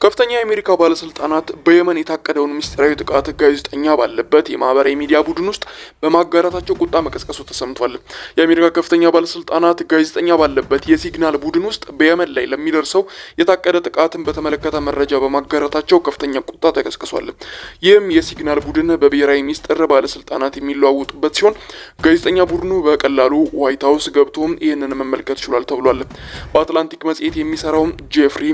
ከፍተኛ የአሜሪካ ባለስልጣናት በየመን የታቀደውን ምስጢራዊ ጥቃት ጋዜጠኛ ባለበት የማህበራዊ ሚዲያ ቡድን ውስጥ በማጋራታቸው ቁጣ መቀስቀሱ ተሰምቷል። የአሜሪካ ከፍተኛ ባለስልጣናት ጋዜጠኛ ባለበት የሲግናል ቡድን ውስጥ በየመን ላይ ለሚደርሰው የታቀደ ጥቃትን በተመለከተ መረጃ በማጋራታቸው ከፍተኛ ቁጣ ተቀስቅሷል። ይህም የሲግናል ቡድን በብሔራዊ ሚስጥር ባለስልጣናት የሚለዋወጡበት ሲሆን ጋዜጠኛ ቡድኑ በቀላሉ ዋይት ሀውስ ገብቶ ይህንን መመልከት ችሏል ተብሏል። በአትላንቲክ መጽሔት የሚሰራው ጄፍሪ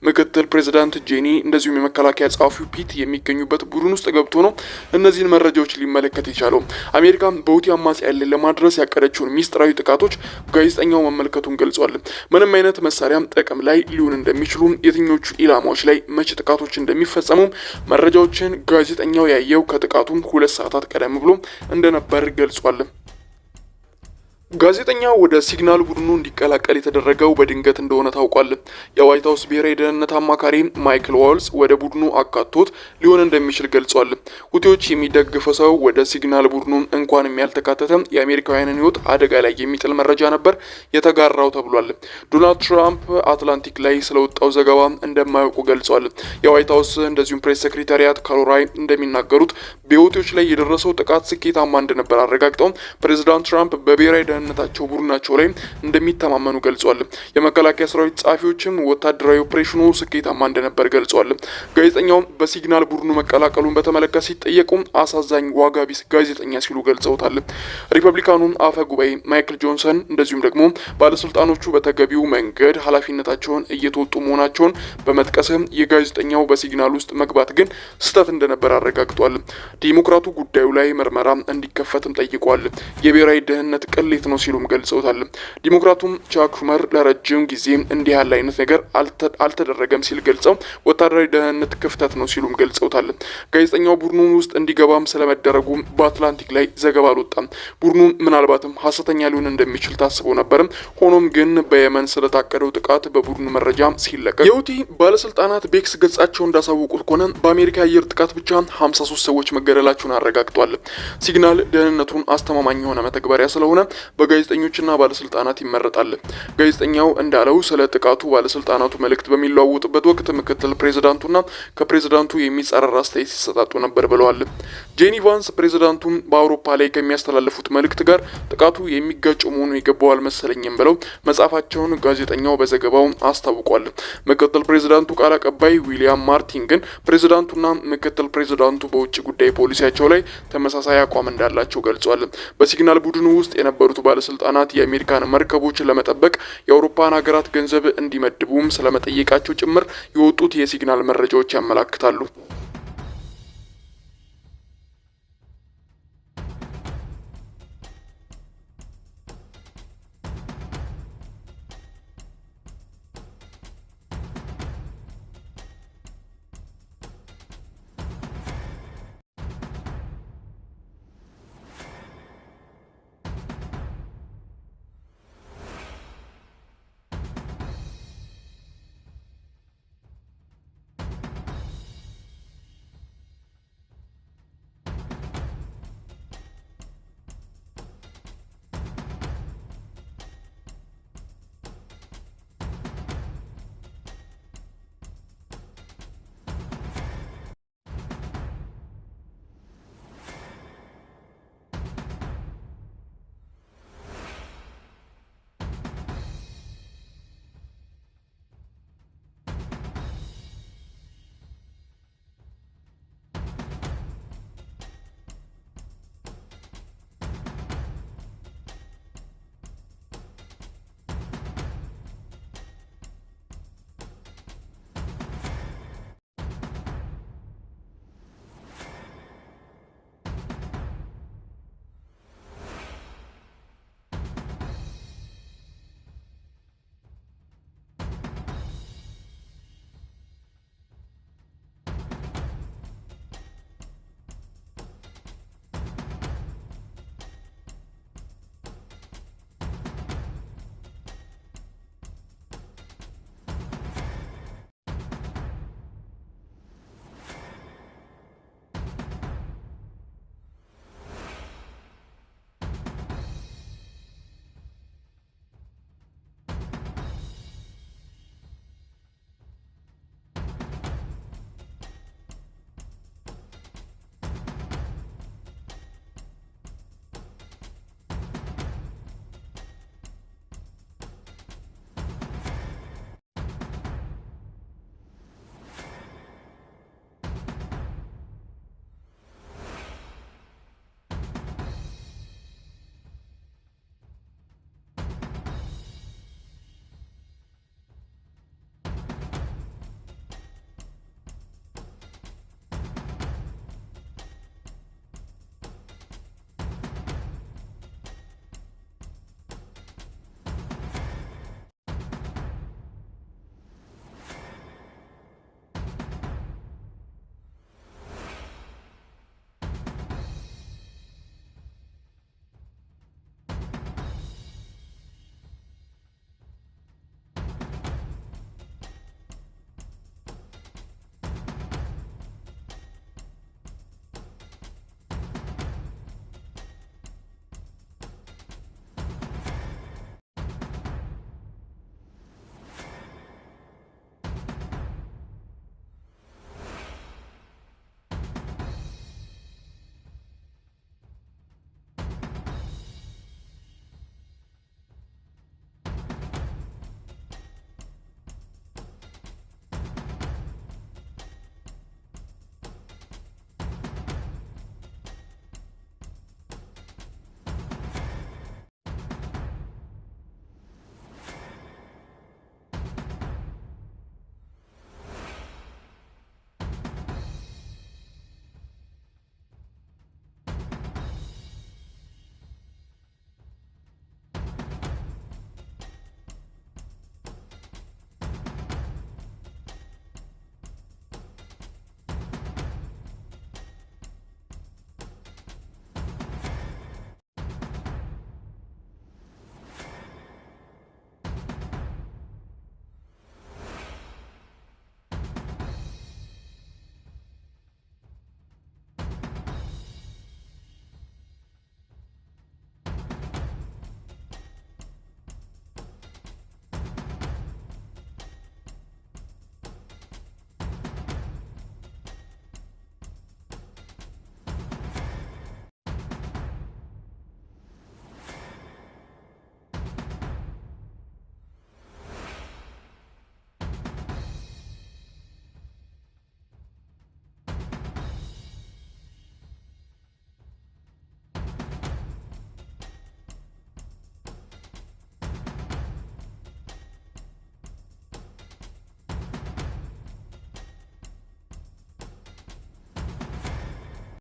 ምክትል ፕሬዚዳንት ጄኒ እንደዚሁም የመከላከያ ጸሐፊው ፒት የሚገኙበት ቡድን ውስጥ ገብቶ ነው እነዚህን መረጃዎች ሊመለከት የቻለው። አሜሪካ በሁቲ አማጽያን ላይ ለማድረስ ያቀደችውን ሚስጥራዊ ጥቃቶች ጋዜጠኛው መመልከቱን ገልጿል። ምንም አይነት መሳሪያ ጥቅም ላይ ሊሆን እንደሚችሉ፣ የትኞቹ ኢላማዎች ላይ መቼ ጥቃቶች እንደሚፈጸሙ መረጃዎችን ጋዜጠኛው ያየው ከጥቃቱ 2 ሰዓታት ቀደም ብሎ እንደነበር ገልጿል። ጋዜጠኛው ወደ ሲግናል ቡድኑ እንዲቀላቀል የተደረገው በድንገት እንደሆነ ታውቋል። የዋይት ሀውስ ብሔራዊ ደህንነት አማካሪ ማይክል ዋልስ ወደ ቡድኑ አካቶት ሊሆን እንደሚችል ገልጿል። ሁቲዎች የሚደግፈው ሰው ወደ ሲግናል ቡድኑ እንኳንም ያልተካተተ የአሜሪካውያንን ሕይወት አደጋ ላይ የሚጥል መረጃ ነበር የተጋራው ተብሏል። ዶናልድ ትራምፕ አትላንቲክ ላይ ስለወጣው ዘገባ እንደማያውቁ ገልጿል። የዋይት ሀውስ እንደዚሁም ፕሬስ ሴክሬታሪያት ካሎራይ እንደሚናገሩት በሁቲዎች ላይ የደረሰው ጥቃት ስኬታማ እንደነበር አረጋግጠው ፕሬዚዳንት ትራምፕ በብሔራዊ ደህንነታቸው ቡድናቸው ላይ እንደሚተማመኑ ገልጿል። የመከላከያ ሰራዊት ጸሐፊዎችም ወታደራዊ ኦፕሬሽኑ ስኬታማ እንደነበር ገልጿል። ጋዜጠኛው በሲግናል ቡድኑ መቀላቀሉን በተመለከተ ሲጠየቁ አሳዛኝ ዋጋ ቢስ ጋዜጠኛ ሲሉ ገልጸውታል። ሪፐብሊካኑ አፈ ጉባኤ ማይክል ጆንሰን እንደዚሁም ደግሞ ባለስልጣኖቹ በተገቢው መንገድ ኃላፊነታቸውን እየተወጡ መሆናቸውን በመጥቀስም የጋዜጠኛው በሲግናል ውስጥ መግባት ግን ስህተት እንደነበር አረጋግጧል። ዲሞክራቱ ጉዳዩ ላይ ምርመራ እንዲከፈትም ጠይቋል። የብሔራዊ ደህንነት ቅሌት ነው ሲሉም ገልጸውታል። ዲሞክራቱም ቻክ ሹመር ለረጅም ጊዜ እንዲህ ያለ አይነት ነገር አልተደረገም ሲል ገልጸው ወታደራዊ ደህንነት ክፍተት ነው ሲሉም ገልጸውታል። ጋዜጠኛው ቡድኑ ውስጥ እንዲገባም ስለመደረጉ በአትላንቲክ ላይ ዘገባ አልወጣም። ቡድኑ ምናልባትም ሐሰተኛ ሊሆን እንደሚችል ታስቦ ነበር። ሆኖም ግን በየመን ስለታቀደው ጥቃት በቡድኑ መረጃ ሲለቀቅ የሁቲ ባለስልጣናት ቤክስ ገጻቸው እንዳሳወቁት ከሆነ በአሜሪካ አየር ጥቃት ብቻ 53 ሰዎች መገደላቸውን አረጋግጧል። ሲግናል ደህንነቱን አስተማማኝ የሆነ መተግበሪያ ስለሆነ በጋዜጠኞችና ባለስልጣናት ይመረጣል። ጋዜጠኛው እንዳለው ስለ ጥቃቱ ባለስልጣናቱ መልእክት በሚለዋወጡበት ወቅት ምክትል ፕሬዝዳንቱና ከፕሬዝዳንቱ የሚጻረር አስተያየት ሲሰጣጡ ነበር ብለዋል። ጄኒ ቫንስ ፕሬዝዳንቱ በአውሮፓ ላይ ከሚያስተላልፉት መልእክት ጋር ጥቃቱ የሚጋጭ መሆኑ የገባው አልመሰለኝም ብለው መጻፋቸውን ጋዜጠኛው በዘገባው አስታውቋል። ምክትል ፕሬዝዳንቱ ቃል አቀባይ ዊሊያም ማርቲን ግን ፕሬዝዳንቱና ምክትል ፕሬዝዳንቱ በውጭ ጉዳይ ፖሊሲያቸው ላይ ተመሳሳይ አቋም እንዳላቸው ገልጿል። በሲግናል ቡድኑ ውስጥ የነበሩት ባለስልጣናት የአሜሪካን መርከቦች ለመጠበቅ የአውሮፓን ሀገራት ገንዘብ እንዲመድቡም ስለመጠየቃቸው ጭምር የወጡት የሲግናል መረጃዎች ያመላክታሉ።